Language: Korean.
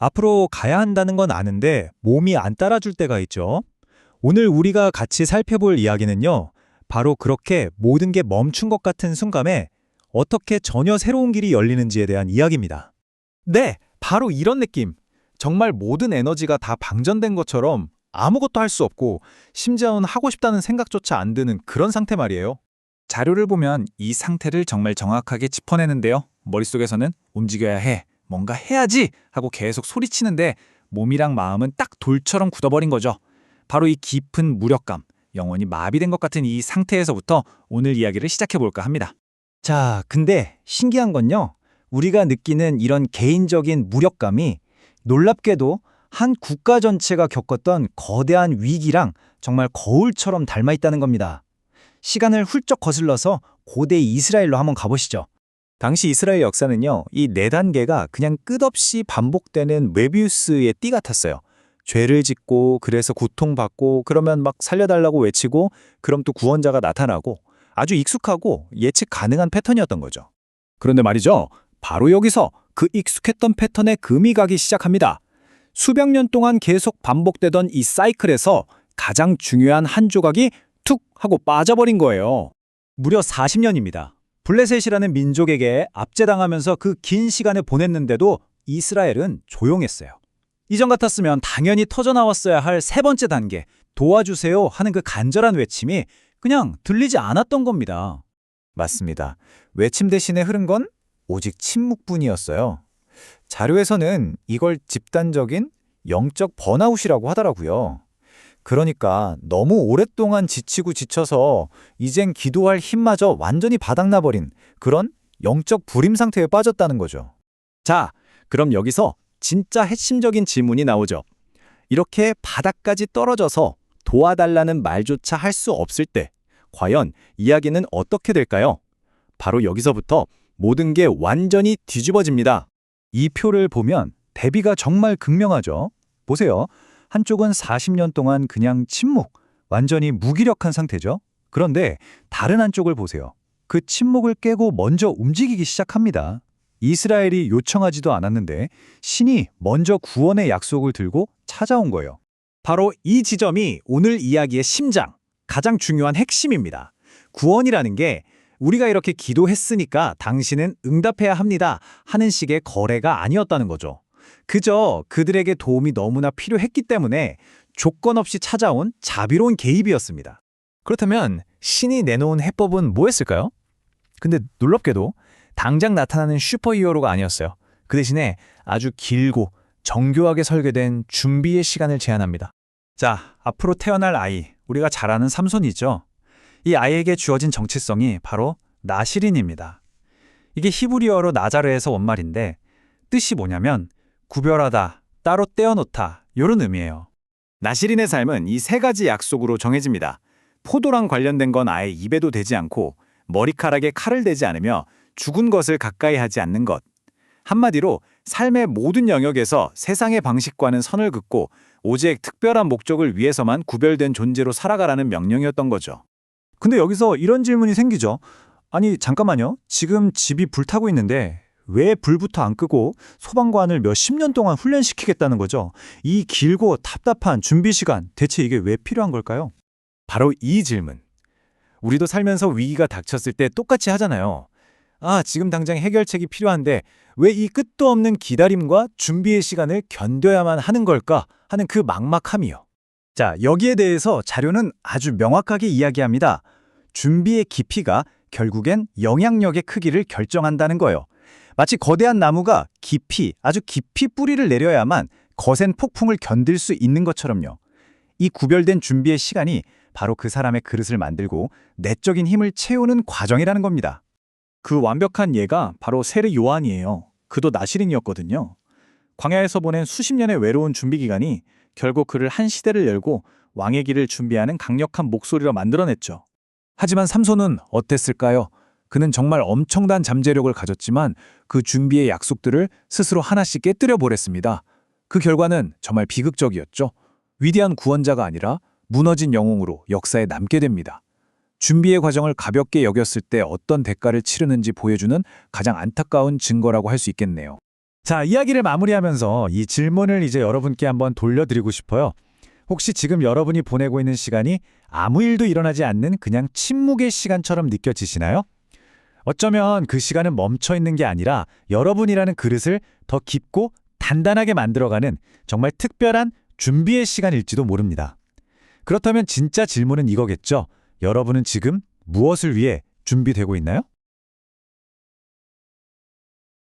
앞으로 가야 한다는 건 아는데 몸이 안 따라줄 때가 있죠. 오늘 우리가 같이 살펴볼 이야기는요. 바로 그렇게 모든 게 멈춘 것 같은 순간에 어떻게 전혀 새로운 길이 열리는지에 대한 이야기입니다. 네, 바로 이런 느낌. 정말 모든 에너지가 다 방전된 것처럼 아무것도 할 수 없고 심지어는 하고 싶다는 생각조차 안 드는 그런 상태 말이에요. 자료를 보면 이 상태를 정말 정확하게 짚어내는데요. 머릿속에서는 움직여야 해, 뭔가 해야지 하고 계속 소리치는데 몸이랑 마음은 딱 돌처럼 굳어버린 거죠. 바로 이 깊은 무력감, 영혼이 마비된 것 같은 이 상태에서부터 오늘 이야기를 시작해볼까 합니다. 자, 근데 신기한 건요. 우리가 느끼는 이런 개인적인 무력감이 놀랍게도 한 국가 전체가 겪었던 거대한 위기랑 정말 거울처럼 닮아 있다는 겁니다. 시간을 훌쩍 거슬러서 고대 이스라엘로 한번 가보시죠. 당시 이스라엘 역사는요, 이 네 단계가 그냥 끝없이 반복되는 메비우스의 띠 같았어요. 죄를 짓고 그래서 고통받고 그러면 막 살려달라고 외치고 그럼 또 구원자가 나타나고 아주 익숙하고 예측 가능한 패턴이었던 거죠. 그런데 말이죠. 바로 여기서 그 익숙했던 패턴에 금이 가기 시작합니다. 수백 년 동안 계속 반복되던 이 사이클에서 가장 중요한 한 조각이 툭 하고 빠져버린 거예요. 무려 40년입니다. 블레셋이라는 민족에게 압제당하면서 그 긴 시간을 보냈는데도 이스라엘은 조용했어요. 이전 같았으면 당연히 터져나왔어야 할 세 번째 단계, 도와주세요 하는 그 간절한 외침이 그냥 들리지 않았던 겁니다. 맞습니다. 외침 대신에 흐른 건 오직 침묵뿐이었어요. 자료에서는 이걸 집단적인 영적 번아웃이라고 하더라고요. 그러니까 너무 오랫동안 지치고 지쳐서 이젠 기도할 힘마저 완전히 바닥나버린 그런 영적 불임 상태에 빠졌다는 거죠. 자, 그럼 여기서 진짜 핵심적인 질문이 나오죠. 이렇게 바닥까지 떨어져서 도와달라는 말조차 할 수 없을 때 과연 이야기는 어떻게 될까요? 바로 여기서부터 모든 게 완전히 뒤집어집니다. 이 표를 보면 대비가 정말 극명하죠. 보세요. 한쪽은 40년 동안 그냥 침묵, 완전히 무기력한 상태죠. 그런데 다른 한쪽을 보세요. 그 침묵을 깨고 먼저 움직이기 시작합니다. 이스라엘이 요청하지도 않았는데 신이 먼저 구원의 약속을 들고 찾아온 거예요. 바로 이 지점이 오늘 이야기의 심장, 가장 중요한 핵심입니다. 구원이라는 게 우리가 이렇게 기도했으니까 당신은 응답해야 합니다 하는 식의 거래가 아니었다는 거죠. 그저 그들에게 도움이 너무나 필요했기 때문에 조건 없이 찾아온 자비로운 개입이었습니다. 그렇다면 신이 내놓은 해법은 뭐였을까요? 근데 놀랍게도 당장 나타나는 슈퍼히어로가 아니었어요. 그 대신에 아주 길고 정교하게 설계된 준비의 시간을 제안합니다. 자, 앞으로 태어날 아이, 우리가 잘 아는 삼손이죠. 이 아이에게 주어진 정체성이 바로 나시린입니다. 이게 히브리어로 나자르에서 온 말인데 뜻이 뭐냐면 구별하다, 따로 떼어놓다 이런 의미예요. 나시린의 삶은 이 세 가지 약속으로 정해집니다. 포도랑 관련된 건 아예 입에도 대지 않고 머리카락에 칼을 대지 않으며 죽은 것을 가까이 하지 않는 것. 한마디로 삶의 모든 영역에서 세상의 방식과는 선을 긋고 오직 특별한 목적을 위해서만 구별된 존재로 살아가라는 명령이었던 거죠. 근데 여기서 이런 질문이 생기죠. 아니 잠깐만요. 지금 집이 불타고 있는데 왜 불부터 안 끄고 소방관을 몇십 년 동안 훈련시키겠다는 거죠? 이 길고 답답한 준비 시간 대체 이게 왜 필요한 걸까요? 바로 이 질문. 우리도 살면서 위기가 닥쳤을 때 똑같이 하잖아요. 아, 지금 당장 해결책이 필요한데 왜 이 끝도 없는 기다림과 준비의 시간을 견뎌야만 하는 걸까 하는 그 막막함이요. 자, 여기에 대해서 자료는 아주 명확하게 이야기합니다. 준비의 깊이가 결국엔 영향력의 크기를 결정한다는 거예요. 마치 거대한 나무가 아주 깊이 뿌리를 내려야만 거센 폭풍을 견딜 수 있는 것처럼요. 이 구별된 준비의 시간이 바로 그 사람의 그릇을 만들고 내적인 힘을 채우는 과정이라는 겁니다. 그 완벽한 예가 바로 세례 요한이에요. 그도 나시린이었거든요. 광야에서 보낸 수십 년의 외로운 준비 기간이 결국 그를 한 시대를 열고 왕의 길을 준비하는 강력한 목소리로 만들어냈죠. 하지만 삼손은 어땠을까요? 그는 정말 엄청난 잠재력을 가졌지만 그 준비의 약속들을 스스로 하나씩 깨뜨려 버렸습니다. 그 결과는 정말 비극적이었죠. 위대한 구원자가 아니라 무너진 영웅으로 역사에 남게 됩니다. 준비의 과정을 가볍게 여겼을 때 어떤 대가를 치르는지 보여주는 가장 안타까운 증거라고 할 수 있겠네요. 자, 이야기를 마무리하면서 이 질문을 이제 여러분께 한번 돌려드리고 싶어요. 혹시 지금 여러분이 보내고 있는 시간이 아무 일도 일어나지 않는 그냥 침묵의 시간처럼 느껴지시나요? 어쩌면 그 시간은 멈춰 있는 게 아니라 여러분이라는 그릇을 더 깊고 단단하게 만들어가는 정말 특별한 준비의 시간일지도 모릅니다. 그렇다면 진짜 질문은 이거겠죠. 여러분은 지금 무엇을 위해 준비되고 있나요?